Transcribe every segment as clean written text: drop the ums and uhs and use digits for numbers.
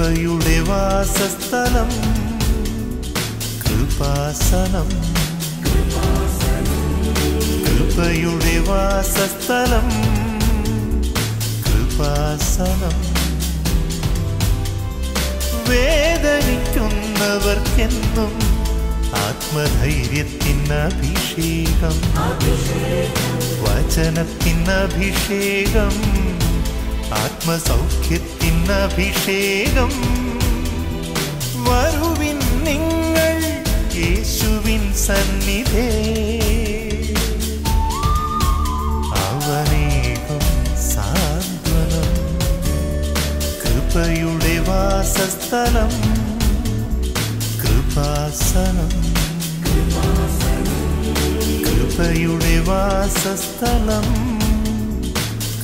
കൃപയുടെ വാസസ്ഥലം കൃപാസനം. കൃപയുടെ വാസസ്ഥലം കൃപാസനം. വേദനിക്കുന്നവർക്കെന്നും ആത്മധൈര്യത്തിനഭിഷേകം, വചനത്തിനഭിഷേകം, ആത്മസൗഖ്യത്തിനഭിഷേകം. വരുവിൻ നിങ്ങൾ യേശുവിൻ സന്നിധേ, അവനേകും സാന്ത്വനം. കൃപയുടെ വാസസ്ഥലം കൃപാസനം. കൃപയുടെ വാസസ്ഥലം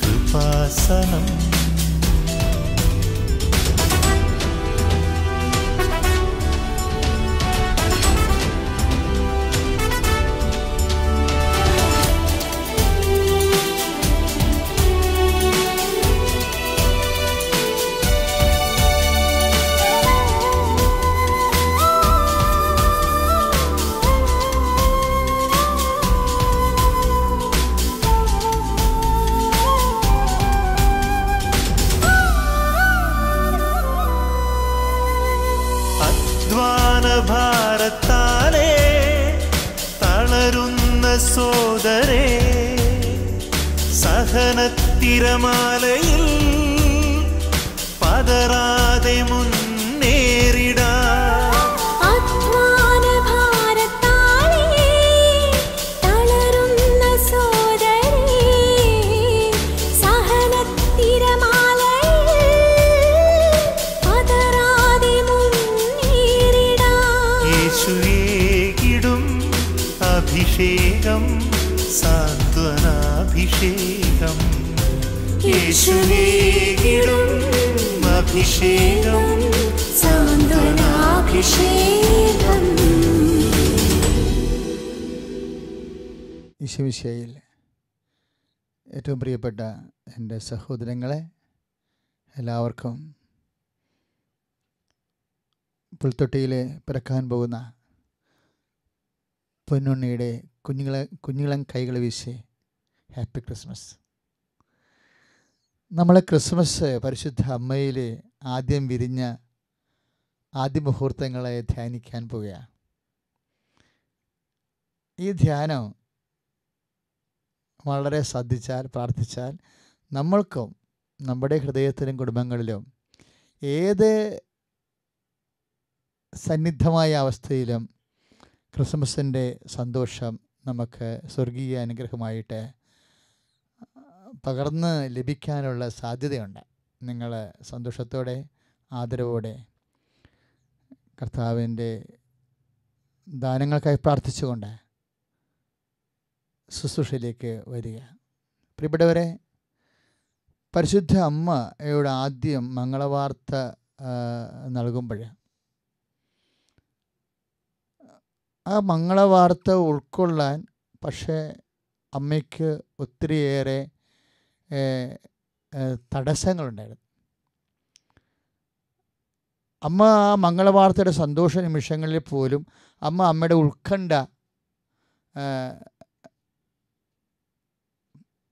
കൃപാസനം. ഭാരത്താലേ തളരുന്ന സോദരേ, സഹനത്തിരമാലയിൽ പതറാതെ മുന്നേറിടാം. അഭിഷേകം സാന്ത്വനാഭിഷേകം. യേശുവേകിടും അഭിഷേകം സാന്ത്വനാഭിഷേകം. ഈശോമിശിഹായിൽ ഏറ്റവും പ്രിയപ്പെട്ട എൻ്റെ സഹോദരങ്ങളെ, എല്ലാവർക്കും പുൽത്തൊട്ടിയിൽ പിറക്കാൻ പോകുന്ന പൊന്നുണ്ണിയുടെ കുഞ്ഞുങ്ങളൻ കൈകൾ വീശി ഹാപ്പി ക്രിസ്മസ്. നമ്മൾ ക്രിസ്മസ് പരിശുദ്ധ അമ്മയിൽ ആദ്യം വിരിഞ്ഞ ആദ്യ മുഹൂർത്തങ്ങളെ ധ്യാനിക്കാൻ പോവുകയാണ്. ഈ ധ്യാനം വളരെ ശ്രദ്ധിച്ചാൽ, പ്രാർത്ഥിച്ചാൽ നമ്മൾക്കും നമ്മുടെ ഹൃദയത്തിലും കുടുംബങ്ങളിലും ഏത് സന്നിഗ്ധമായ അവസ്ഥയിലും ക്രിസ്മസിൻ്റെ സന്തോഷം നമുക്ക് സ്വർഗീയ അനുഗ്രഹമായിട്ട് പകർന്ന് ലഭിക്കാനുള്ള സാധ്യതയുണ്ട്. നിങ്ങൾ സന്തോഷത്തോടെ ആദരവോടെ കർത്താവിൻ്റെ ദാനങ്ങൾക്കായി പ്രാർത്ഥിച്ചുകൊണ്ട് ശുശ്രൂഷയിലേക്ക് വരിക. പ്രിയപ്പെട്ടവരെ, പരിശുദ്ധ അമ്മയോട് ആദ്യം മംഗളവാർത്ത നൽകുമ്പോൾ ആ മംഗളവാർത്ത ഉൾക്കൊള്ളാൻ പക്ഷേ അമ്മയ്ക്ക് ഒത്തിരിയേറെ തടസ്സങ്ങളുണ്ടായിരുന്നു. അമ്മ ആ മംഗളവാർത്തയുടെ സന്തോഷ നിമിഷങ്ങളിൽ പോലും അമ്മയുടെ ഉത്കണ്ഠ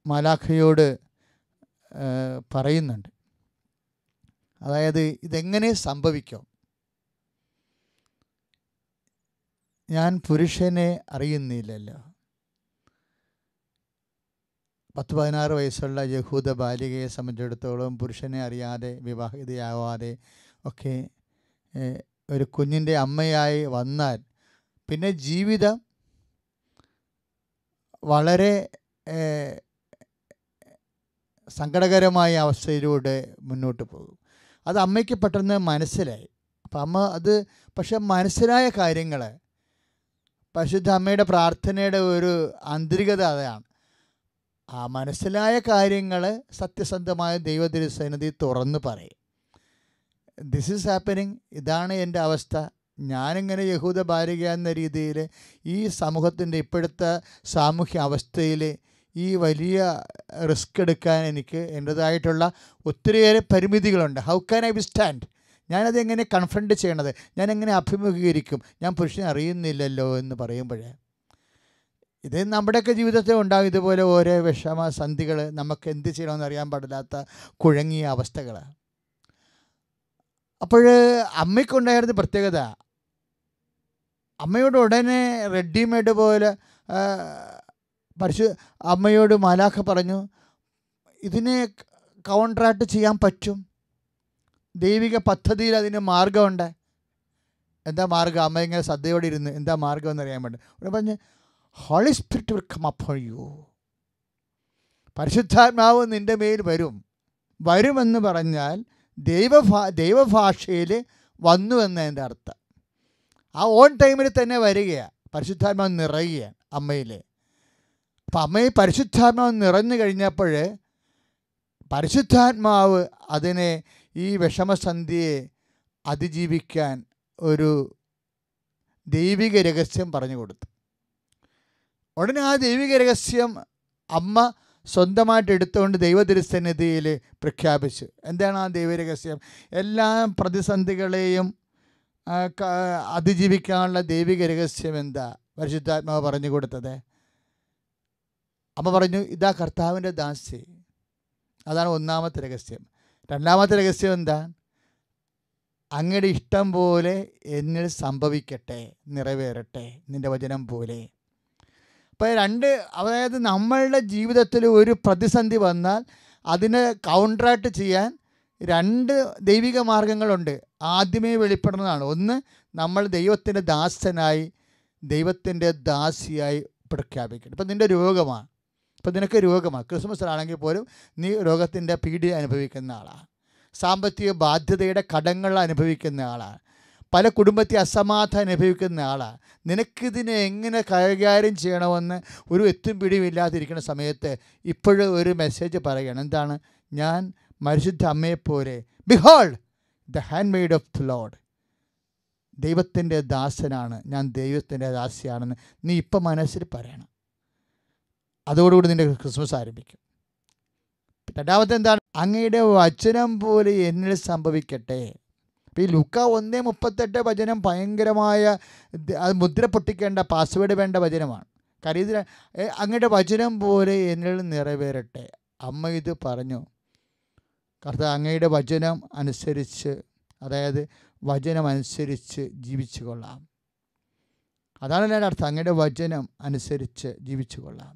മാലാഖയോട് പറയുന്നുണ്ട്. അതായത് ഇതെങ്ങനെ സംഭവിക്കും, ഞാൻ പുരുഷനെ അറിയുന്നില്ലല്ലോ. 10-16 വയസ്സുള്ള യഹൂദ ബാലികയെ സംബന്ധിച്ചിടത്തോളം പുരുഷനെ അറിയാതെ വിവാഹിതയാവാതെ ഒക്കെ ഒരു കുഞ്ഞിൻ്റെ അമ്മയായി വന്നാൽ പിന്നെ ജീവിതം വളരെ സങ്കടകരമായ അവസ്ഥയിലൂടെ മുന്നോട്ട് പോകും. അത് അമ്മയ്ക്ക് പെട്ടെന്ന് മനസ്സിലായി. അപ്പം അമ്മ അത് പക്ഷെ മനസ്സിലായ കാര്യങ്ങൾ പരിശുദ്ധ അമ്മയുടെ പ്രാർത്ഥനയുടെ ഒരു ആന്തരികത അതാണ്. ആ മനസ്സിലായ കാര്യങ്ങൾ സത്യസന്ധമായ ദൈവതിരുസന്നിധി തുറന്ന് പറയും. ദിസ് ഈസ് ഹാപ്പനിങ്, ഇതാണ് എൻ്റെ അവസ്ഥ. ഞാനിങ്ങനെ യഹൂദ ബാലിക എന്ന രീതിയിൽ ഈ സമൂഹത്തിൻ്റെ ഇപ്പോഴത്തെ സാമൂഹ്യ അവസ്ഥയിൽ ഈ വലിയ റിസ്ക് എടുക്കാൻ എനിക്ക് എൻ്റേതായിട്ടുള്ള ഒത്തിരിയേറെ പരിമിതികളുണ്ട്. How can I withstand? ഞാനത് എങ്ങനെ കൺഫ്രണ്ട് ചെയ്യണത്, ഞാൻ എങ്ങനെ അഭിമുഖീകരിക്കും, ഞാൻ പുരുഷനെ അറിയുന്നില്ലല്ലോ എന്ന് പറയുമ്പോഴേ, ഇത് നമ്മുടെയൊക്കെ ജീവിതത്തിൽ ഉണ്ടാകും. ഇതുപോലെ ഓരോ വിഷമസന്ധികൾ, നമുക്ക് എന്ത് ചെയ്യണമെന്ന് അറിയാൻ പാടില്ലാത്ത കുഴങ്ങിയ അവസ്ഥകൾ. അപ്പോൾ അമ്മയ്ക്കുണ്ടായിരുന്ന പ്രത്യേകത, അമ്മയോട് ഉടനെ റെഡിമെയ്ഡ് പോലെ അമ്മയോട് മാലാഖ പറഞ്ഞു, ഇതിനെ കൗണ്ടറാക്ട് ചെയ്യാൻ പറ്റും, ദൈവിക പദ്ധതിയിൽ അതിന് മാർഗമുണ്ട്. എന്താ മാർഗം? അമ്മ ഇങ്ങനെ ശ്രദ്ധയോടെ ഇരുന്ന് എന്താ മാർഗം എന്ന് അറിയാൻ വേണ്ടി ഇവിടെ പറഞ്ഞ്, holy spirit will come upon you, പരിശുദ്ധാത്മാവ് നിൻ്റെ മേൽ വരുമെന്ന് പറഞ്ഞാൽ ദൈവഭാഷയിൽ വന്നു എന്നതിൻ്റെ അർത്ഥം. ആ ഓൺ ടൈമിൽ തന്നെ വരികയാണ്, പരിശുദ്ധാത്മാവ് നിറയുകയാണ് അമ്മയിൽ. അപ്പം അമ്മയെ പരിശുദ്ധാത്മാവ് നിറഞ്ഞു കഴിഞ്ഞപ്പോൾ പരിശുദ്ധാത്മാവ് അതിനെ, ഈ വിഷമസന്ധിയെ അതിജീവിക്കാൻ ഒരു ദൈവിക രഹസ്യം പറഞ്ഞു കൊടുത്തു. ഉടനെ ആ ദൈവിക രഹസ്യം അമ്മ സ്വന്തമായിട്ട് എടുത്തുകൊണ്ട് ദൈവതിരുസന്നിധിയിൽ പ്രഖ്യാപിച്ചു. എന്താണ് ആ ദൈവരഹസ്യം? എല്ലാ പ്രതിസന്ധികളെയും അതിജീവിക്കാനുള്ള ദൈവിക രഹസ്യം എന്താ പരിശുദ്ധാത്മാവ് പറഞ്ഞു കൊടുത്തത്? അമ്മ പറഞ്ഞു, ഇതാ കർത്താവിൻ്റെ ദാസി. അതാണ് ഒന്നാമത്തെ രഹസ്യം. രണ്ടാമത്തെ രഹസ്യം എന്താ? അങ്ങയുടെ ഇഷ്ടം പോലെ എന്നിൽ സംഭവിക്കട്ടെ, നിറവേറട്ടെ നിൻ്റെ വചനം പോലെ. അപ്പോൾ അതായത് നമ്മളുടെ ജീവിതത്തിൽ ഒരു പ്രതിസന്ധി വന്നാൽ അതിനെ കൗണ്ടറാക്ട് ചെയ്യാൻ 2 ദൈവിക മാർഗങ്ങളുണ്ട്. ആദ്യമേ വെളിപ്പെടുന്നതാണ്. ഒന്ന്, നമ്മൾ ദൈവത്തിൻ്റെ ദാസനായി, ദൈവത്തിൻ്റെ ദാസിയായി പ്രഖ്യാപിക്കണം. ഇപ്പം നിൻ്റെ രോഗമാണ്, ഇപ്പം നിനക്ക് രോഗമാണ്, ക്രിസ്മസിലാണെങ്കിൽ പോലും നീ രോഗത്തിൻ്റെ പീഡ അനുഭവിക്കുന്ന ആളാണ്, സാമ്പത്തിക ബാധ്യതയുടെ കടങ്ങൾ അനുഭവിക്കുന്ന ആളാണ്, പല കുടുംബത്തെ അസമാധാനം അനുഭവിക്കുന്ന ആളാണ്. നിനക്കിതിനെ എങ്ങനെ കൈകാര്യം ചെയ്യണമെന്ന് ഒരു എത്തും പിടിയുമില്ലാതിരിക്കുന്ന സമയത്ത് ഇപ്പോഴും ഒരു മെസ്സേജ് പറയണം. എന്താണ്? ഞാൻ പരിശുദ്ധ അമ്മയെപ്പോലെ, behold the handmaid of the Lord, ദൈവത്തിൻ്റെ ദാസനാണ് ഞാൻ, ദൈവത്തിൻ്റെ ദാസിയാണെന്ന് നീ ഇപ്പം മനസ്സിൽ പറയണം. അതോടുകൂടി നിൻ്റെ ക്രിസ്മസ് ആരംഭിക്കും. രണ്ടാമത്തെ എന്താണ്? അങ്ങയുടെ വചനം പോലെ എന്നിൽ സംഭവിക്കട്ടെ. ഇപ്പോൾ ഈ ലൂക്കാ 1:38 വചനം ഭയങ്കരമായ, അത് മുദ്ര പൊട്ടിക്കേണ്ട, പാസ്വേഡ് വേണ്ട വചനമാണ്. കാര്യം ഇത് അങ്ങയുടെ വചനം പോലെ എന്നിൽ നിറവേറട്ടെ. അമ്മ ഇത് പറഞ്ഞു, കർത്താവ് അങ്ങയുടെ വചനം അനുസരിച്ച്, അതായത് വചനം അനുസരിച്ച് ജീവിച്ചു കൊള്ളാം. അതാണ് എൻ്റെ അർത്ഥം, അങ്ങയുടെ വചനം അനുസരിച്ച് ജീവിച്ചു കൊള്ളാം.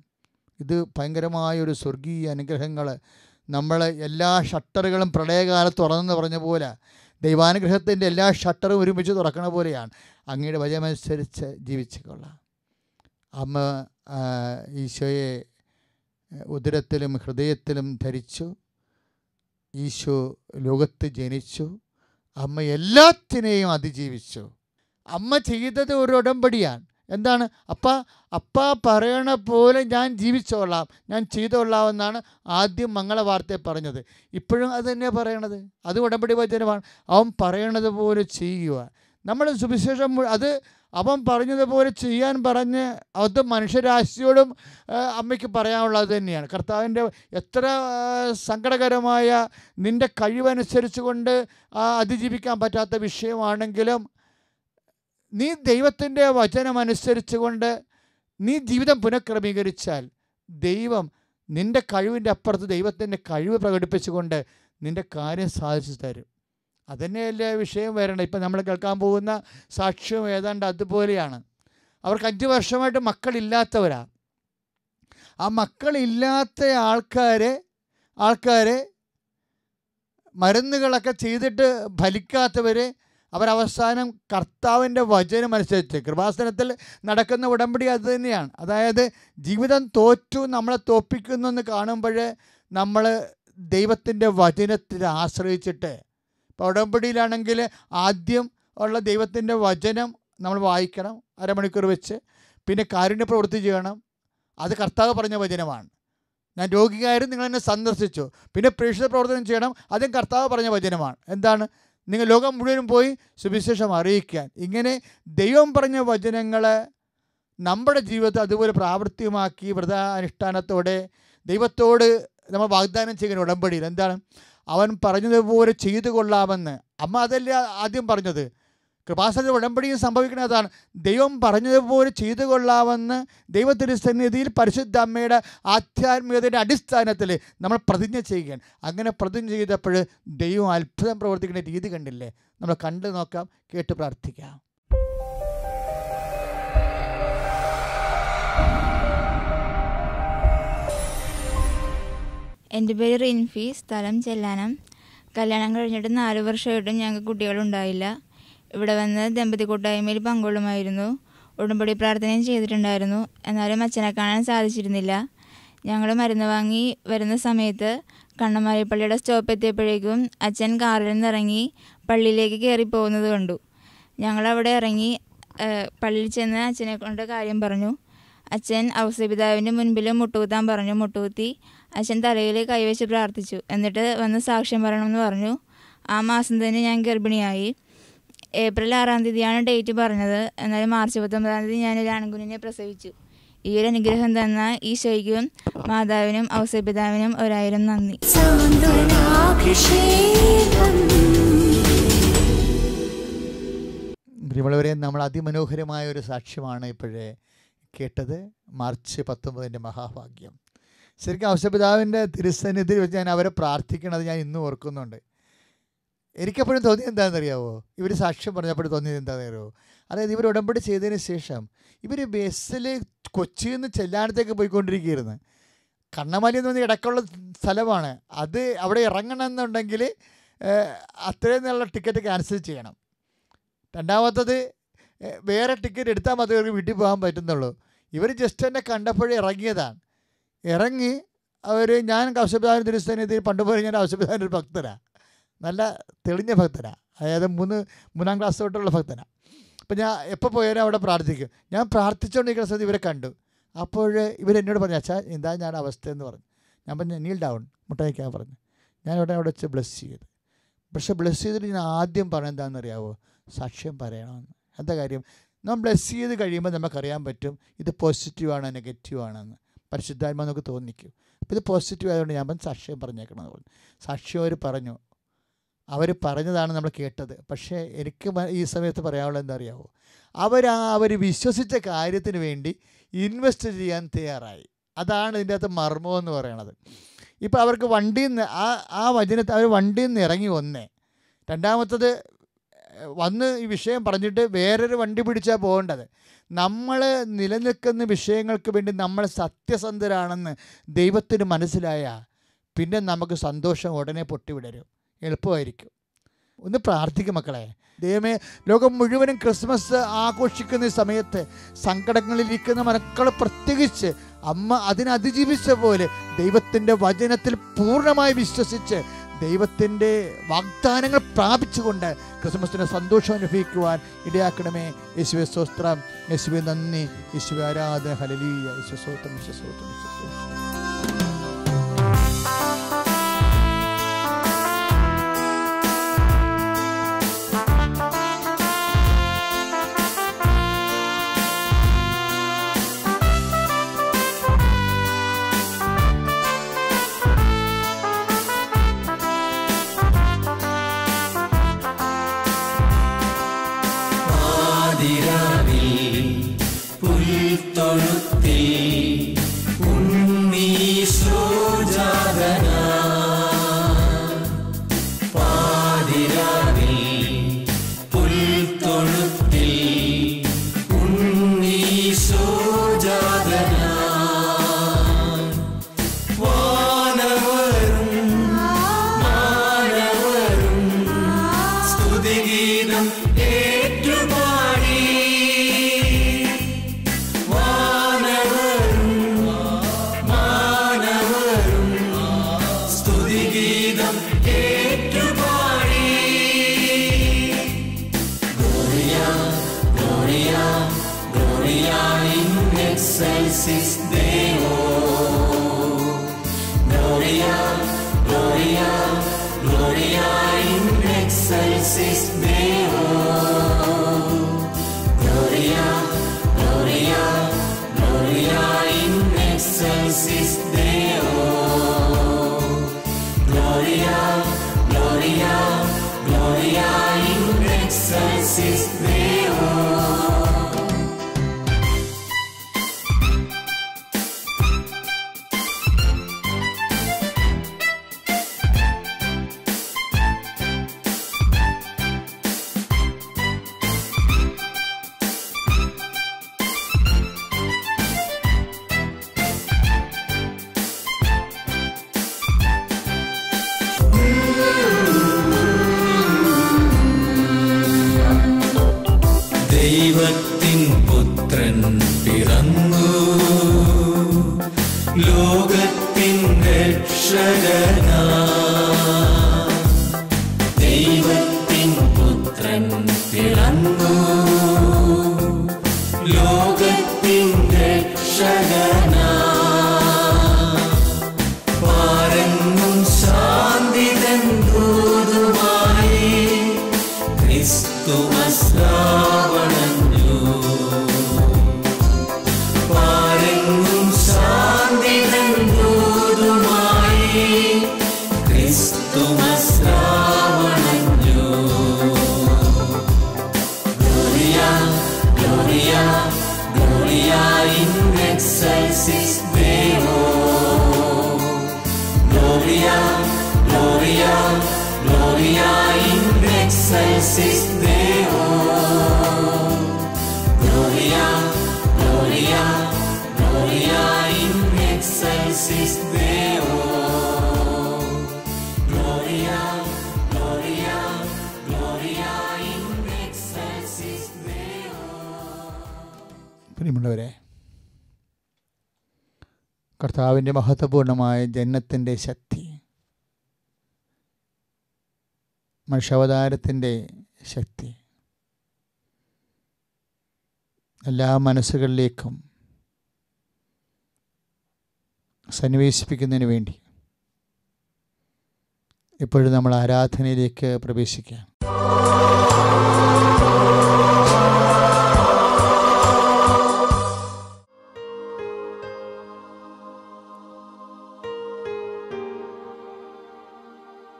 ഇത് ഭയങ്കരമായൊരു സ്വർഗീയ അനുഗ്രഹങ്ങൾ. നമ്മൾ എല്ലാ ഷട്ടറുകളും പ്രളയകാലത്ത് തുറന്നെന്ന് പറഞ്ഞ പോലെ ദൈവാനുഗ്രഹത്തിൻ്റെ എല്ലാ ഷട്ടറും ഒരുമിച്ച് തുറക്കണ പോലെയാണ്. അങ്ങയുടെ വചനമനുസരിച്ച് ജീവിച്ചു കൊള്ളാം. അമ്മ ഈശോയെ ഉദരത്തിലും ഹൃദയത്തിലും ധരിച്ചു. ഈശോ ലോകത്ത് ജനിച്ചു. അമ്മ എല്ലാത്തിനെയും അതിജീവിച്ചു. അമ്മ ചെയ്തത് ഒരു ഉടമ്പടിയാണ്. എന്താണ്? അപ്പ പറയണ പോലെ ഞാൻ ജീവിച്ചോളാം, ഞാൻ ചെയ്തോളാം എന്നാണ് ആദ്യം മംഗളവാർത്തയെ പറഞ്ഞത്. ഇപ്പോഴും അത് തന്നെയാണ് പറയണത്. അത് ഉടമ്പടി വചനമാണ്. അവൻ പറയണത് പോലെ ചെയ്യുക. നമ്മൾ സുവിശേഷം അത് അവൻ പറഞ്ഞതുപോലെ ചെയ്യാൻ പറഞ്ഞ് അത് മനുഷ്യരാശിയോടും അമ്മയ്ക്ക് പറയാനുള്ളത് തന്നെയാണ്. കർത്താവിൻ്റെ എത്ര സങ്കടകരമായ നിൻ്റെ കഴിവനുസരിച്ച് കൊണ്ട് അതിജീവിക്കാൻ പറ്റാത്ത വിഷയമാണെങ്കിലും നീ ദൈവത്തിൻ്റെ വചനമനുസരിച്ച് കൊണ്ട് നീ ജീവിതം പുനഃക്രമീകരിച്ചാൽ ദൈവം നിൻ്റെ കഴിവിൻ്റെ അപ്പുറത്ത് ദൈവത്തിൻ്റെ കഴിവ് പ്രകടിപ്പിച്ചുകൊണ്ട് നിൻ്റെ കാര്യം സാധിച്ചു തരും. അതുതന്നെയല്ലേ വിഷയം വരണം. ഇപ്പം നമ്മൾ കേൾക്കാൻ പോകുന്ന സാക്ഷ്യം ഏതാണ്ട് അതുപോലെയാണ്. അവർക്ക് 5 വർഷമായിട്ട് മക്കളില്ലാത്തവരാണ്. ആ മക്കളില്ലാത്ത ആൾക്കാരെ മരുന്നുകളൊക്കെ ചെയ്തിട്ട് ഫലിക്കാത്തവർ അവരവസാനം കർത്താവിൻ്റെ വചനം അനുസരിച്ച് കൃപാസനത്തിൽ നടക്കുന്ന ഉടമ്പടി അത് തന്നെയാണ്. അതായത് ജീവിതം തോറ്റു, നമ്മളെ തോൽപ്പിക്കുന്നു എന്ന് കാണുമ്പോൾ നമ്മൾ ദൈവത്തിൻ്റെ വചനത്തിൽ ആശ്രയിച്ചിട്ട്, ഇപ്പോൾ ഉടമ്പടിയിലാണെങ്കിൽ ആദ്യം ഉള്ള ദൈവത്തിൻ്റെ വചനം നമ്മൾ വായിക്കണം അരമണിക്കൂർ വെച്ച്. പിന്നെ കാരുണ്യ പ്രവൃത്തി ചെയ്യണം, അത് കർത്താവ് പറഞ്ഞ വചനമാണ്. ഞാൻ രോഗിയായിരുന്നു, നിങ്ങളെന്നെ സന്ദർശിച്ചു. പിന്നെ പ്രേക്ഷിത പ്രവർത്തനം ചെയ്യണം, അതും കർത്താവ് പറഞ്ഞ വചനമാണ്. എന്താണ്? നിങ്ങൾ ലോകം മുഴുവനും പോയി സുവിശേഷം അറിയിക്കാൻ. ഇങ്ങനെ ദൈവം പറഞ്ഞ വചനങ്ങൾ നമ്മുടെ ജീവിതത്തിൽ അതുപോലെ പ്രാവർത്തികമാക്കി വ്രതാനുഷ്ഠാനത്തോടെ ദൈവത്തോട് നമ്മൾ വാഗ്ദാനം ചെയ്യുന്ന ഉടമ്പടിയിൽ എന്താണ്? അവൻ പറഞ്ഞതുപോലെ ചെയ്തു കൊള്ളാമെന്ന്. അമ്മ അതല്ലേ ആദ്യം പറഞ്ഞത്. കൃപാസന ഉടമ്പടിയും സംഭവിക്കുന്നതാണ്. ദൈവം പറഞ്ഞതുപോലെ ചെയ്തു കൊള്ളാമെന്ന് ദൈവത്തിരുസന്നിധിയിൽ പരിശുദ്ധ അമ്മയുടെ ആധ്യാത്മികതയുടെ അടിസ്ഥാനത്തിൽ നമ്മൾ പ്രതിജ്ഞ ചെയ്യുകയാണ്. അങ്ങനെ പ്രതിജ്ഞ ചെയ്തപ്പോൾ ദൈവം അത്ഭുതം പ്രവർത്തിക്കുന്ന രീതി കണ്ടില്ലേ? നമ്മൾ കണ്ടു നോക്കാം, കേട്ട് പ്രാർത്ഥിക്കാം. എൻ്റെ പേര് റിൻഫി, സ്ഥലം ചെല്ലാനം. കല്യാണം കഴിഞ്ഞിട്ട് 4 വർഷമായിട്ടും ഞങ്ങൾക്ക് കുട്ടികളുണ്ടായില്ല. ഇവിടെ വന്ന് ദമ്പതി കൂട്ടായ്മയിൽ പങ്കുകൊള്ളുമായിരുന്നു. ഉടമ്പടി പ്രാർത്ഥനയും ചെയ്തിട്ടുണ്ടായിരുന്നു. എന്നാലും അച്ഛനെ കാണാൻ സാധിച്ചിരുന്നില്ല. ഞങ്ങൾ മരുന്ന് വാങ്ങി വരുന്ന സമയത്ത് കണ്ണമാരിപ്പള്ളിയുടെ സ്റ്റോപ്പ് എത്തിയപ്പോഴേക്കും അച്ഛൻ കാറിൽ നിന്ന് ഇറങ്ങി പള്ളിയിലേക്ക് കയറിപ്പോകുന്നത് കണ്ടു. ഞങ്ങളവിടെ ഇറങ്ങി പള്ളിയിൽ ചെന്ന് അച്ഛനെ കൊണ്ട് കാര്യം പറഞ്ഞു. അച്ഛൻ ഔസേപിതാവിൻ്റെ മുൻപിൽ മുട്ടുകുത്താൻ പറഞ്ഞു. മുട്ടുകുത്തി അച്ഛൻ തലയിൽ കൈവച്ച് പ്രാർത്ഥിച്ചു. എന്നിട്ട് വന്ന് സാക്ഷ്യം പറയണമെന്ന് പറഞ്ഞു. ആ മാസം തന്നെ ഞാൻ ഗർഭിണിയായി. ഏപ്രിൽ 6-ാം തീയതിയാണ് ഡേറ്റ് പറഞ്ഞത്. എന്നാലും മാർച്ച് 19-ാം തീയതി ഞാനൊരു ആൺകുഞ്ഞിനെ പ്രസവിച്ചു. ഈ ഒരു അനുഗ്രഹം തന്ന ഈശോയ്ക്കും മാതാവിനും ഔസേപിതാവിനും 1000 നന്ദി. പ്രിയമുള്ളവരെ, നമ്മൾ അതിമനോഹരമായ ഒരു സാക്ഷ്യമാണ് ഇപ്പോഴേ കേട്ടത്. മാർച്ച് 19 മഹാഭാഗ്യം. ശരിക്കും ഔസേപിതാവിൻ്റെ തിരുസന്നിധിയിൽ വെച്ച് ഞാൻ അവരെ പ്രാർത്ഥിക്കണത് ഞാൻ ഇന്നും ഓർക്കുന്നുണ്ട്. എനിക്കെപ്പോഴും തോന്നിയത് എന്താണെന്നറിയാവോ? ഇവർ സാക്ഷ്യം പറഞ്ഞപ്പോഴും തോന്നിയത് എന്താണെന്നറിയാവോ? അതായത് ഇവർ ഉടമ്പടി ചെയ്തതിന് ശേഷം ഇവർ ബസ്സിൽ കൊച്ചിയിൽ നിന്ന് ചെല്ലാനത്തേക്ക് പോയിക്കൊണ്ടിരിക്കുകയായിരുന്നു. കണ്ണമാലി എന്ന് പറഞ്ഞാൽ ഇടയ്ക്കുള്ള സ്ഥലമാണ്. അത് അവിടെ ഇറങ്ങണമെന്നുണ്ടെങ്കിൽ അത്രയും നല്ല ടിക്കറ്റ് ക്യാൻസൽ ചെയ്യണം. രണ്ടാമത്തത് വേറെ ടിക്കറ്റ് എടുത്താൽ മാത്രമേ ഇവർക്ക് വീട്ടിൽ പോകാൻ പറ്റുന്നുള്ളൂ. ഇവർ ജസ്റ്റ് എന്നെ കണ്ടപ്പോഴേ ഇറങ്ങിയതാണ്. ഇറങ്ങി ഞാൻ ഔസേപിതാവിൻ്റെ തിരുസന്നിധിയിൽ പണ്ടുപോലെ ഞാൻ ഔസേപിതാവിൻ്റെ ഒരു ഭക്തനാണ്, നല്ല തെളിഞ്ഞ ഭക്തനാണ്. അതായത് 3-ാം ക്ലാസ് തൊട്ടുള്ള ഭക്തനാണ്. അപ്പം ഞാൻ എപ്പോൾ പോയാലും അവിടെ പ്രാർത്ഥിക്കും. ഞാൻ പ്രാർത്ഥിച്ചുകൊണ്ടിരിക്കുന്ന സമയത്ത് ഇവരെ കണ്ടു. അപ്പോൾ ഇവരെന്നോട് പറഞ്ഞു, അച്ഛാ എന്താ ഞാൻ അവസ്ഥയെന്ന് പറഞ്ഞു. ഞാൻ പറഞ്ഞു നീൽ ഡൗൺ, മുട്ടയക്കാൻ പറഞ്ഞു. ഞാൻ അവിടെ വെച്ച് ബ്ലെസ് ചെയ്തു. പക്ഷേ ബ്ലെസ് ചെയ്തിട്ട് ഞാൻ ആദ്യം പറഞ്ഞത് എന്താണെന്നറിയാവോ? സാക്ഷ്യം പറയണമെന്ന്. എന്താ കാര്യം? നാം ബ്ലെസ് ചെയ്ത് കഴിയുമ്പോൾ നമുക്കറിയാൻ പറ്റും ഇത് പോസിറ്റീവാണോ നെഗറ്റീവാണെന്ന്. പരിശുദ്ധാത്മ നമുക്ക് തോന്നിക്കും. അപ്പോൾ ഇത് പോസിറ്റീവ് ആയതുകൊണ്ട് ഞാൻ സാക്ഷ്യം പറഞ്ഞേക്കണമെന്ന് പറഞ്ഞു. സാക്ഷ്യം അവർ പറഞ്ഞതാണ് നമ്മൾ കേട്ടത്. പക്ഷേ എനിക്ക് ഈ സമയത്ത് പറയാനുള്ളത് എന്താ അറിയാമോ? അവർ വിശ്വസിച്ച കാര്യത്തിന് വേണ്ടി ഇൻവെസ്റ്റ് ചെയ്യാൻ തയ്യാറായി. അതാണ് ഇതിൻ്റെ അകത്ത് മർമ്മം എന്ന് പറയണത്. ഇപ്പോൾ അവർക്ക് വണ്ടിയിൽ നിന്ന് ആ വചനത്തെ അവർ വണ്ടിയിൽ നിന്ന് ഇറങ്ങി വന്നേ. രണ്ടാമത്തത് വന്ന് ഈ വിഷയം പറഞ്ഞിട്ട് വേറൊരു വണ്ടി പിടിച്ചാൽ പോകേണ്ടത്. നമ്മൾ നിലനിൽക്കുന്ന വിഷയങ്ങൾക്ക് വേണ്ടി നമ്മൾ സത്യസന്ധരാണെന്ന് ദൈവത്തിന് മനസ്സിലായാൽ പിന്നെ നമുക്ക് സന്തോഷം ഉടനെ പൊട്ടിവിടരും, എളുപ്പമായിരിക്കും. ഒന്ന് പ്രാർത്ഥിക്കും മക്കളെ. ദൈവമേ, ലോകം മുഴുവനും ക്രിസ്മസ് ആഘോഷിക്കുന്ന ഈ സമയത്ത് സങ്കടങ്ങളിലിരിക്കുന്ന മക്കൾ പ്രത്യേകിച്ച് അമ്മ അതിനതിജീവിച്ച പോലെ ദൈവത്തിൻ്റെ വചനത്തിൽ പൂർണ്ണമായി വിശ്വസിച്ച് ദൈവത്തിൻ്റെ വാഗ്ദാനങ്ങൾ പ്രാപിച്ചുകൊണ്ട് ക്രിസ്മസിൻ്റെ സന്തോഷം അനുഭവിക്കുവാൻ ഇടയാക്കണമേ. യേശുവേ സ്തോത്രം, യേശുവേ നന്ദി, യേശുവേ ആരാധന. ഹല്ലേലൂയ. യേശുവേ സ്തോത്രം, യേശുവേ സ്തോത്രം, യേശുവേ സ്തോത്രം. Gloria, ലോകത്തിൻ രക്ഷകനാ ദൈവത്തിൻ പുത്രൻ പിറന്നു. ലോകത്തിൻ രക്ഷകനാ പാരെങ്ങും ശാന്തി തൻ ദൂതുമായി ക്രിസ്തുമസ്രാവണഞ്ഞു. പാരെങ്ങും ശാന്തി തൻ ദൂതുമായി ക്രിസ്തുമസ്രാവണഞ്ഞു. ഗ്ലോറിയ ഗ്ലോറിയ ഗ്ലോറിയ ഇൻ എക്സൽസിസ് ദേവോ. Gloria, Gloria, Gloria in excelsis Deo. Gloria, Gloria, Gloria in excelsis Deo. Gloria, Gloria, Gloria in excelsis Deo. പ്രിയമുള്ളവരെ, കർത്താവിൻ്റെ മഹത്വപൂർണമായ ജനനത്തിൻ്റെ ശക്തി, മനുഷ്യാവതാരത്തിൻ്റെ ശക്തി എല്ലാ മനസ്സുകളിലേക്കും സന്നിവേശിപ്പിക്കുന്നതിന് വേണ്ടി ഇപ്പോഴും നമ്മൾ ആരാധനയിലേക്ക് പ്രവേശിക്കാം.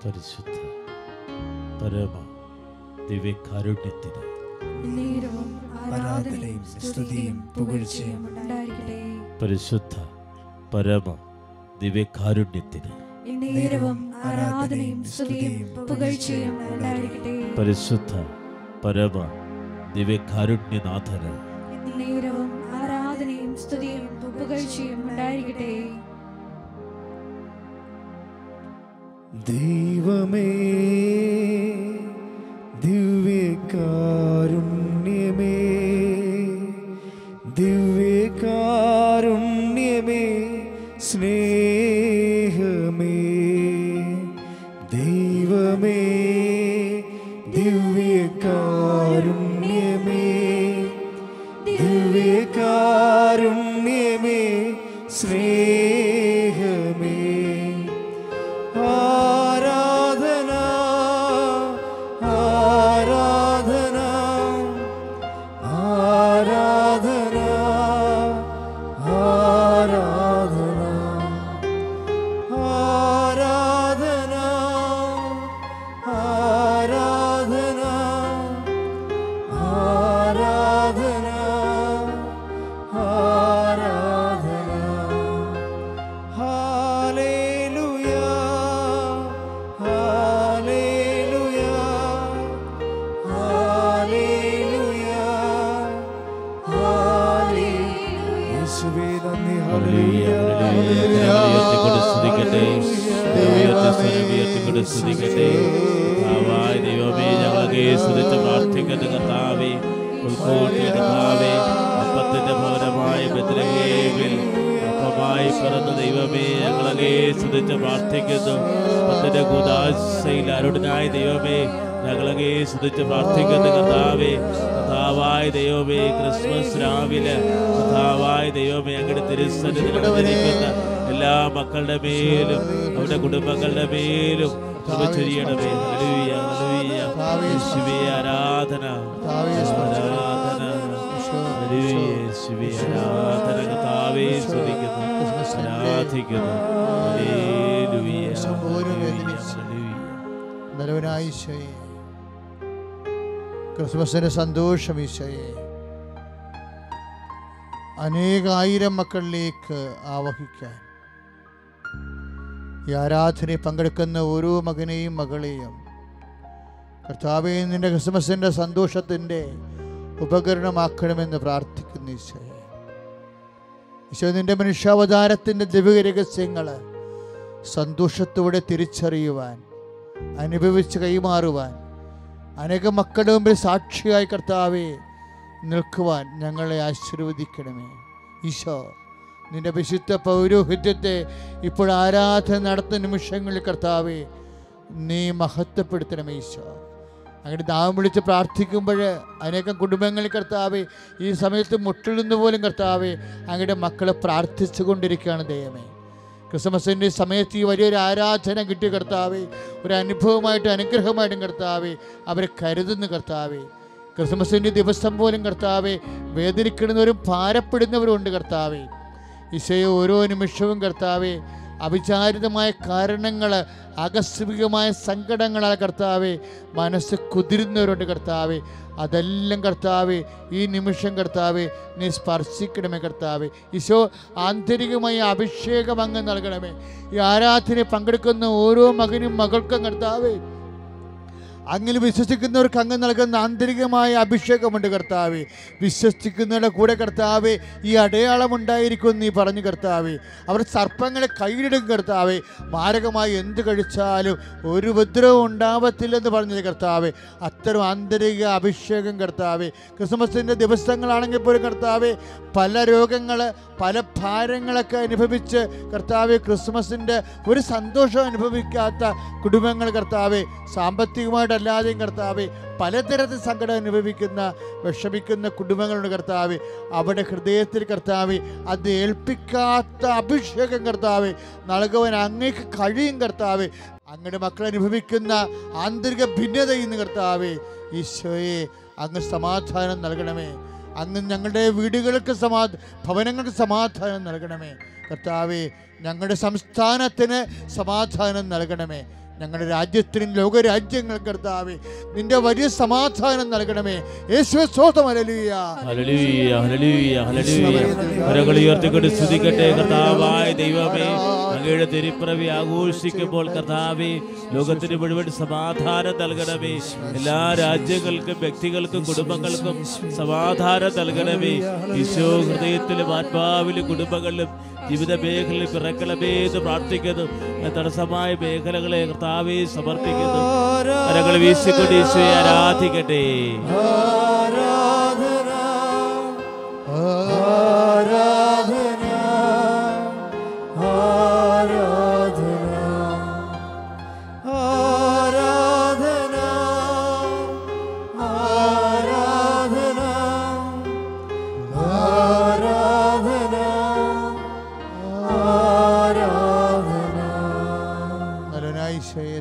പരിശുദ്ധ പരമ ദിവ്യകാരുണ്യത്തിന് ആരാധനയും സ്തുതിയും പുകഴ്ചയും ഉണ്ടായിരിക്കട്ടെ. പരിശുദ്ധ പരമ ദിവ്യകാരുണ്യത്തിന് ആരാധനയും സ്തുതിയും പുകഴ്ചയും ഉണ്ടായിരിക്കട്ടെ. പരിശുദ്ധ പരമ ദിവ്യകാരുണ്യനാഥന് ആരാധനയും സ്തുതിയും പുകഴ്ചയും ഉണ്ടായിരിക്കട്ടെ. ദൈവമേ ദിവ്യകാരുണ്യമേ ദിവ്യകാരുണ്യമേ സ്നേഹമേ ദൈവമേ ദിവ്യകാരുണ്യമേ ദിവ്യകാരുണ്യമേ സ്നേഹമേ ആരാധന ആരാധന ആരാധന ആരാധന ആരാധന ആരാധന ആരാധന ആരാധന ഹല്ലേലൂയ ഹല്ലേലൂയ ഹല്ലേലൂയ ഹല്ലേലൂയ യേശുവേ നന്ദി ഹല്ലേലൂയ ദൈവമേ ഞങ്ങളെ സ്തുതിച്ച് പ്രാർത്ഥിക്കുന്ന കർത്താവേ, ഉൾക്കൂട്ടിയ കർത്താവേ, അപ്പത്തിന്റെ ഭവനമായ ബെത്ലഹേമിൽ അപ്പമായി പിറന്ന ദൈവമേ ഞങ്ങളെ സ്തുതിച്ച് പ്രാർത്ഥിക്കുന്നു. അപ്പത്തിന്റെ കൂദാശയിൽ അരുടനായ ദൈവമേ ഞങ്ങളെ സ്തുതിച്ച് പ്രാർത്ഥിക്കുന്നു. കർത്താവേ, കർത്താവായ ദൈവമേ, ക്രിസ്മസ് രാവിലെ കർത്താവായ ദൈവമേ അങ്ങയുടെ തിരുസന്നിധിയിൽ വന്നിരിക്കുന്ന എല്ലാ മക്കളുടെ മേലും അവരുടെ കുടുംബങ്ങളുടെ മേലും ചൊരിയണമേ. ഹല്ലേലൂയ ഹല്ലേലൂയ യേശുവേ ആരാധന ആരാധന ഹല്ലേലൂയ യേശുവേ ആരാധന. കർത്താവേ സ്തുതിക്കുന്നു ആരാധിക്കുന്നു. ഹല്ലേലൂയ നല്ലവനായ ഈശോയെ, ക്രിസ്മസിന്റെ സന്തോഷം ഈശോയെ അനേകായിരം മക്കളിലേക്ക് ആവഹിക്കാൻ ഈ ആരാധനയിൽ പങ്കെടുക്കുന്ന ഓരോ മകനെയും മകളെയും കർത്താവേ നിന്റെ ക്രിസ്മസിൻ്റെ സന്തോഷത്തിൻ്റെ ഉപകരണമാക്കണമെന്ന് പ്രാർത്ഥിക്കുന്നു. ഈശോയെ, ഈശോ നിന്റെ മനുഷ്യാവതാരത്തിൻ്റെ ദിവ്യ രഹസ്യങ്ങൾ സന്തോഷത്തോടെ തിരിച്ചറിയുവാൻ, അനുഭവിച്ച് കൈമാറുവാൻ, അനേക മക്കളുടെ മുമ്പിൽ സാക്ഷിയായി കർത്താവേ നിൽക്കുവാൻ ഞങ്ങളെ ആശീർവദിക്കണമേ. ഈശോ നിന്റെ വിശുദ്ധ പൗരോഹിത്യത്തെ ഇപ്പോൾ ആരാധന നടത്തുന്ന നിമിഷങ്ങളിൽ കർത്താവേ നീ മഹത്വപ്പെടുത്തണം ഈശോ. അങ്ങനെ നാം വിളിച്ച് പ്രാർത്ഥിക്കുമ്പോൾ അനേകം കുടുംബങ്ങളിൽ കർത്താവേ ഈ സമയത്ത് മുട്ടിടുന്ന പോലും കർത്താവേ അങ്ങയുടെ മക്കളെ പ്രാർത്ഥിച്ചു കൊണ്ടിരിക്കുകയാണ് ദൈവമേ. ക്രിസ്മസിൻ്റെ സമയത്ത് ഈ വലിയൊരു ആരാധന കിട്ടിയ കർത്താവേ, ഒരു അനുഭവമായിട്ടും അനുഗ്രഹമായിട്ടും കർത്താവേ അവരെ കരുതുന്നു കർത്താവേ. ക്രിസ്മസിൻ്റെ ദിവസം പോലും കർത്താവേ വേദനിക്കുന്നവരും ഭാരപ്പെടുന്നവരും ഉണ്ട് കർത്താവേ. ഈശോയെ ഓരോ നിമിഷവും കർത്താവേ അവിചാരിതമായ കാരണങ്ങൾ, ആകസ്മികമായ സങ്കടങ്ങളാൽ കർത്താവേ മനസ്സ് കുതിരുന്നവരുണ്ട് കർത്താവേ. അതെല്ലാം കർത്താവേ ഈ നിമിഷം കർത്താവേ നീ സ്പർശിക്കണമേ കർത്താവേ. ഈശോ ആന്തരികമായ അഭിഷേകം അങ്ങ് നൽകണമേ. ഈ ആരാധനയിൽ പങ്കെടുക്കുന്ന ഓരോ മകനും മകൾക്കും കർത്താവേ അങ്ങനെ വിശ്വസിക്കുന്നവർക്ക് അങ്ങ് നൽകുന്ന ആന്തരികമായ അഭിഷേകമുണ്ട് കർത്താവേ. വിശ്വസിക്കുന്നവരുടെ കൂടെ കർത്താവേ ഈ അടയാളം ഉണ്ടായിരിക്കും നീ പറഞ്ഞു കർത്താവേ. അവർ സർപ്പങ്ങളെ കയ്യിലെടുക്കും കർത്താവേ. മാരകമായി എന്ത് കഴിച്ചാലും ഒരു ഉപദ്രവം ഉണ്ടാവത്തില്ലെന്ന് പറഞ്ഞത് കർത്താവേ. അത്തരം ആന്തരിക അഭിഷേകം കർത്താവേ. ക്രിസ്മസിൻ്റെ ദിവസങ്ങളാണെങ്കിൽ പോലും കർത്താവേ പല രോഗങ്ങൾ, പല ഭാരങ്ങളൊക്കെ അനുഭവിച്ച് കർത്താവേ ക്രിസ്മസിൻ്റെ ഒരു സന്തോഷം അനുഭവിക്കാത്ത കുടുംബങ്ങൾ കർത്താവേ, സാമ്പത്തികമായിട്ടല്ലാതെയും കർത്താവേ പലതരത്തിൽ സങ്കടം അനുഭവിക്കുന്ന വിഷമിക്കുന്ന കുടുംബങ്ങളുണ്ട് കർത്താവേ. അവിടെ ഹൃദയത്തിൽ കർത്താവേ അത് ഏൽപ്പിക്കാത്ത അഭിഷേകം കർത്താവേ നൽകുവാൻ അങ്ങേക്ക് കഴിയും കർത്താവേ. അങ്ങയുടെ മക്കൾ അനുഭവിക്കുന്ന ആന്തരിക ഭിന്നതയിൽ നിന്ന് കർത്താവേ ഈശോയെ അങ്ങ് സമാധാനം നൽകണമേ. അങ്ങ് ഞങ്ങളുടെ വീടുകൾക്ക് ഭവനങ്ങൾക്ക് സമാധാനം നൽകണമേ കർത്താവേ. ഞങ്ങളുടെ സംസ്ഥാനത്തിന് സമാധാനം നൽകണമേ. ഞങ്ങളുടെ രാജ്യത്തിനും ലോകരാജ്യങ്ങൾ കർത്താവേ നിന്റെ വലിയ സമാധാനം നൽകണമേ. യേശുവേ സ്തോത്രം. ഹല്ലേലൂയ ഹല്ലേലൂയ ഹല്ലേലൂയ ഹല്ലേലൂയ. കരങ്ങൾ ഉയർത്തിക്കൊണ്ട് സ്തുതിക്കട്ടെ കർത്താവായ ദൈവമേ. അങ്ങയുടെ തിരുപ്പിറവി ആഘോഷിക്കുമ്പോൾ കർത്താവേ ലോകത്തിന് മുഴുവൻ സമാധാനം നൽകണമേ. എല്ലാ രാജ്യങ്ങൾക്കും വ്യക്തികൾക്കും കുടുംബങ്ങൾക്കും സമാധാനം നൽകണമേ. ഈശോ ഹൃദയത്തിലും ആത്മാവിലും കുടുംബങ്ങളിലും ജീവിത മേഖലയിൽ പിറക്കണമേ എന്ന് പ്രാർത്ഥിക്കുന്നു. തടസ്സമായ മേഖലകളെ കർത്താവേ സമർപ്പിക്കുന്നു. കരങ്ങൾ വീശിക്കൊണ്ട് ഈശോയെ ആരാധിക്കട്ടെ.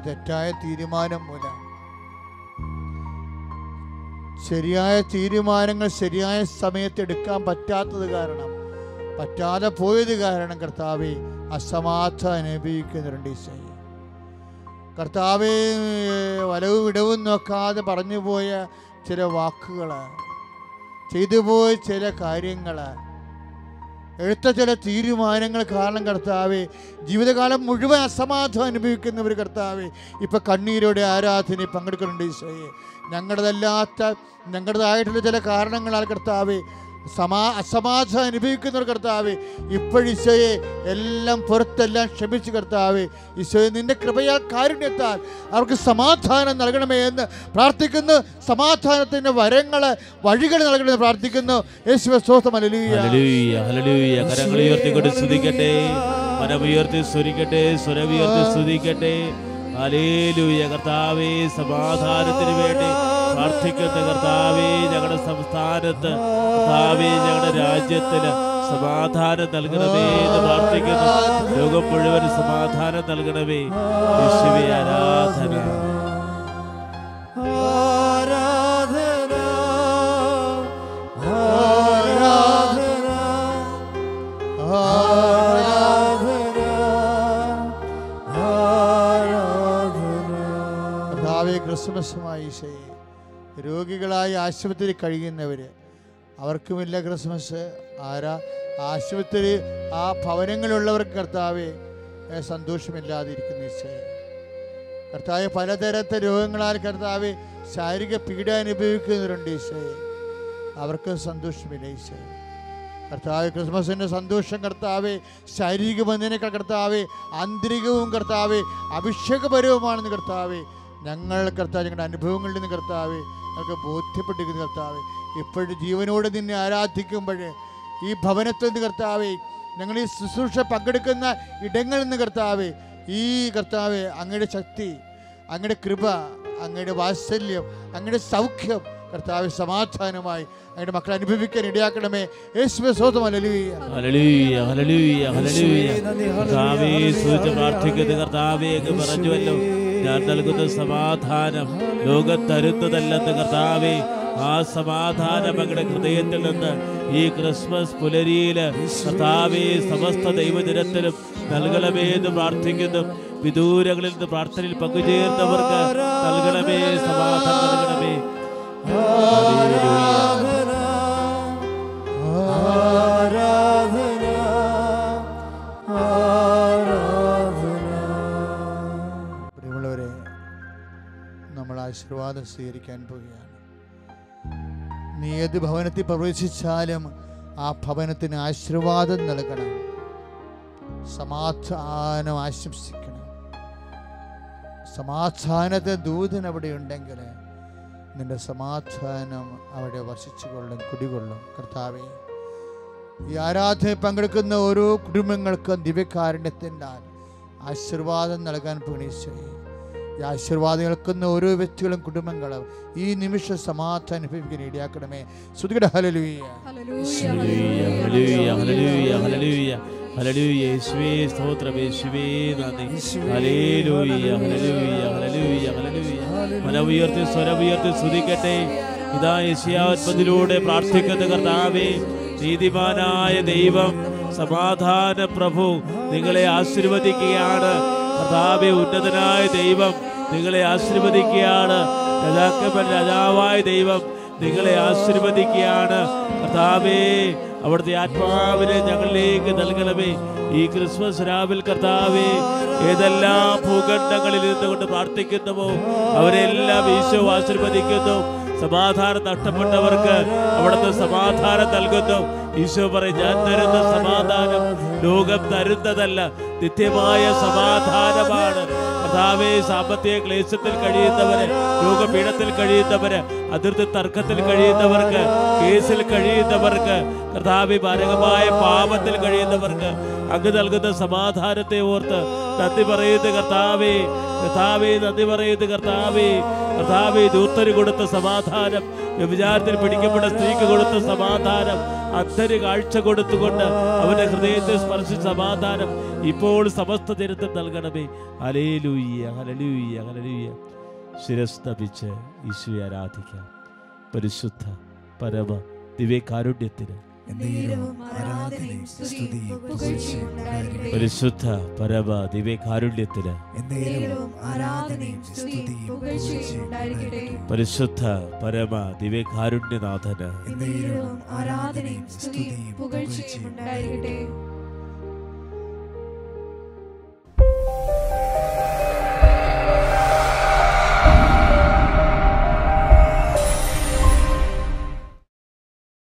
തെറ്റായ തീരുമാനം മൂലം, ശരിയായ തീരുമാനങ്ങൾ ശരിയായ സമയത്ത് എടുക്കാൻ പറ്റാത്തത് കാരണം, പറ്റാതെ പോയത് കാരണം കർത്താവേ അസമാധാനം അനുഭവിക്കുന്നുണ്ട് ഈശോയെ. കർത്താവേ വലവും ഇടവും നോക്കാതെ പറഞ്ഞു പോയ ചില വാക്കുകൾ, ചെയ്തു പോയ ചില കാര്യങ്ങൾ, എടുത്ത ചില തീരുമാനങ്ങൾ കാരണം കർത്താവേ ജീവിതകാലം മുഴുവൻ അസമാധാനം അനുഭവിക്കുന്നവർ കർത്താവേ ഇപ്പം കണ്ണീരോടെ ആരാധനയിൽ പങ്കെടുക്കുന്നുണ്ട് ഈശോയെ. ഞങ്ങളുടേതായിട്ടുള്ള ചില കാരണങ്ങളാൽ കർത്താവേ അസമാധാനം അനുഭവിക്കുന്നവർ കർത്താവേ ഇപ്പോഴീശോയെ എല്ലാം പുറത്തെല്ലാം ക്ഷമിച്ച് കർത്താവേ ഈശോയെ നിന്റെ കൃപയാൽ കാരുണ്യത്താൽ അവർക്ക് സമാധാനം നൽകണമേ എന്ന് പ്രാർത്ഥിക്കുന്നു. സമാധാനത്തിൻ്റെ വഴികൾ നൽകണമെന്ന് പ്രാർത്ഥിക്കുന്നു. യേശുവേ സ്തോത്രം. Hallelujah hallelujah. കരങ്ങൾ ഉയർത്തിക്കൊണ്ട് സ്തുതിക്കട്ടെ. മനമുയർത്തി സ്തുതിക്കട്ടെ. സ്വരമുയർത്തി സ്തുതിക്കട്ടെ. ഹല്ലേലൂയ. കർത്താവേ സമാധാനത്തിന് വേണ്ടി പ്രാർത്ഥിക്കുന്ന കർത്താവേ ഞങ്ങളുടെ സംസ്ഥാനത്ത് കർത്താവേ ഞങ്ങളുടെ രാജ്യത്തിന് സമാധാനം നൽകണമേ എന്ന് പ്രാർത്ഥിക്കുന്നു. ലോകം മുഴുവൻ സമാധാനം നൽകണമേ. യേശുവേ ആരാധന. ക്രിസ്മസുമായി രോഗികളായി ആശുപത്രിയിൽ കഴിയുന്നവർ അവർക്കുമില്ല ക്രിസ്മസ്. ആശുപത്രി ആ ഭവനങ്ങളിലുള്ളവർക്ക് കർത്താവെ സന്തോഷമില്ലാതിരിക്കുന്ന ഈശോയെ. കർത്താവെ പലതരത്തെ രോഗങ്ങളാൽ കർത്താവെ ശാരീരിക പീഡ അനുഭവിക്കുന്നവരുണ്ട് ഈശോയെ. അവർക്ക് സന്തോഷമില്ല ഈശോയെ. കർത്താവെ ക്രിസ്മസിൻ്റെ സന്തോഷം കർത്താവെ ശാരീരിക ബന്ധനേക്കാൾ കർത്താവെ ആന്തരികവും കർത്താവെ അഭിഷേകപരവുമാണെന്ന് കർത്താവെ ഞങ്ങൾ കർത്താവ് ഞങ്ങളുടെ അനുഭവങ്ങളിൽ നിന്ന് കർത്താവെ ഞങ്ങൾക്ക് ബോധ്യപ്പെട്ടിരിക്കുന്നു കർത്താവെ. ഇപ്പോഴും ജീവനോട് നിന്നെ ആരാധിക്കുമ്പോൾ ഈ ഭവനത്തിൽ നിന്ന് കർത്താവെ ഞങ്ങൾ ഈ ശുശ്രൂഷ പങ്കെടുക്കുന്ന ഇടങ്ങളിൽ നിന്ന് കർത്താവേ, ഈ കർത്താവേ അങ്ങയുടെ ശക്തി, അങ്ങയുടെ കൃപ, അങ്ങയുടെ വാത്സല്യം, അങ്ങയുടെ സൗഖ്യം കർത്താവേ സമാധാനമായി അങ്ങയുടെ മക്കളെ അനുഭവിക്കാൻ ഇടയാക്കണമേ. യേശുവേ സ്തോത്രം. ഹല്ലേലൂയ ഹല്ലേലൂയ ഹല്ലേലൂയ ഹല്ലേലൂയ. കർത്താവേ സ്തുതിച്ച് പ്രാർത്ഥിക്കുന്നു. കർത്താവേ അങ്ങ് പറഞ്ഞുവല്ലോ, ഞാൻ നൽകുന്ന സമാധാനം ലോകത്തരുന്നതല്ലെന്ന്. കർത്താവേ ആ സമാധാനം അങ്ങയുടെ ഹൃദയത്തിൽ നിന്ന് ഈ ക്രിസ്മസ് പുലരിയിൽ കർത്താവേ സമസ്ത ദൈവജനത്തിലും നൽകണമേന്ന് പ്രാർത്ഥിക്കുന്നു. വിദൂരങ്ങളിൽ നിന്ന് പ്രാർത്ഥനയിൽ പങ്കുചേർന്നവർക്ക് നൽകണമേ, സമാധാനം നൽകണമേ. പ്രിയമുള്ളവരെ, നമ്മൾ ആശീർവാദം സ്വീകരിക്കാൻ പോവുകയാണ്. നീ ഏത് ഭവനത്തിൽ പ്രവേശിച്ചാലും ആ ഭവനത്തിന് ആശീർവാദം നൽകണം, സമാധാനം ആശംസിക്കണം. സമാധാനത്തെ ദൂതൻ അവിടെ ഉണ്ടെങ്കിൽ നിന്റെ സമാധാനം അവിടെ വസിച്ചുകൊള്ളും, കുടികൊള്ളും. കർത്താവേ, ഈ ആരാധനയിൽ പങ്കെടുക്കുന്ന ഓരോ കുടുംബങ്ങൾക്കും ദിവ്യകാരുണ്യത്തിൻ്റെ ആശീർവാദം നൽകാൻ പ്രണീശോയെ. ഈ ആശീർവാദം കേൾക്കുന്ന ഓരോ വ്യക്തികളും കുടുംബങ്ങളും ഈ നിമിഷം സമാധാനം അനുഭവിക്കാൻ ഇടയാക്കണമേ. സ്തുതിക്കട്ടെ. ഹല്ലേലൂയ ഹല്ലേലൂയ ഹല്ലേലൂയ ഹല്ലേലൂയ ഹല്ലേലൂയ. യേശുവേ സ്തോത്രം, യേശുവേ നന്ദി. ഹല്ലേലൂയ ഹല്ലേലൂയ ഹല്ലേലൂയ ഹല്ലേലൂയ. മനമുയർത്തി സ്വരമുയർത്തി സ്തുതിക്കട്ടെ. ഇതാ യെശയ്യാവിലൂടെ പ്രാർത്ഥിക്കുന്ന കർത്താവേ, നീതിമാനായ ദൈവം സമാധാന പ്രഭു നിങ്ങളെ ആശീർവദിക്കുകയാണ്. കർത്താവേ, ഉന്നതനായ ദൈവം നിങ്ങളെ ആശീർവദിക്കുകയാണ്. രാജാവായ ദൈവം നിങ്ങളെ ആശീർവദിക്കുകയാണ്. കർത്താവേ, അവിടുത്തെ ആത്മാവിനെ ഞങ്ങളിലേക്ക് നൽകണമേ. ഈ ക്രിസ്മസ് രാവിൽ കർത്താവേ, ഏതെല്ലാം ഭൂഖണ്ഡങ്ങളിൽ നിന്നുകൊണ്ട് പ്രാർത്ഥിക്കുന്നുവോ അവരെല്ലാം ഈശോ ആശീർവദിക്കുന്നു. സമാധാനം നഷ്ടപ്പെട്ടവർക്ക് അവിടുത്തെ സമാധാനം നൽകുന്നു. ഈശോ പറയും, ഞാൻ തരുന്ന സമാധാനം ലോകം തരുന്നതല്ല, നിത്യമായ സമാധാനമാണ്. കർത്താവേ, സാമ്പത്തിക ക്ലേശത്തിൽ കഴിയുന്നവര്, രോഗപീഠത്തിൽ കഴിയുന്നവര്, അതിർത്തി തർക്കത്തിൽ കഴിയുന്നവർക്ക്, കേസിൽ കഴിയുന്നവർക്ക്, കർത്താവേ, മാരകമായ പാപത്തിൽ കഴിയുന്നവർക്ക് അങ്ങ് നൽകുന്ന സമാധാനത്തെ ഓർത്ത് നന്ദി പറയുന്നു കർത്താവേ. കർത്താവേ, നന്ദി പറയുന്നു കർത്താവേ. കർത്താവേ, ദൂതന് കൊടുത്ത സമാധാനം, വ്യഭിചാരത്തിൽ പിടിക്കപ്പെട്ട സ്ത്രീക്ക് കൊടുത്ത സമാധാനം, അന്ധന് കാഴ്ച കൊടുത്തുകൊണ്ട് അവന്റെ ഹൃദയത്തെ സ്പർശിച്ച സമാധാനം ഇപ്പോൾ സമസ്ത ജനത്തിൽ നൽകണമേ. ഹല്ലേലൂയ ഹല്ലേലൂയ ഹല്ലേലൂയ. ശിരസ് നമിച്ച് ഈശോയെ ആരാധിക്കാം. പരിശുദ്ധ പരമ ദിവ്യകാരുണ്യത്തിന് പരിശുദ്ധ പരമ ദിവ്യകാരുണ്യത്തിന് പരിശുദ്ധ പരമ ദിവ്യകാരുണ്യനാഥന്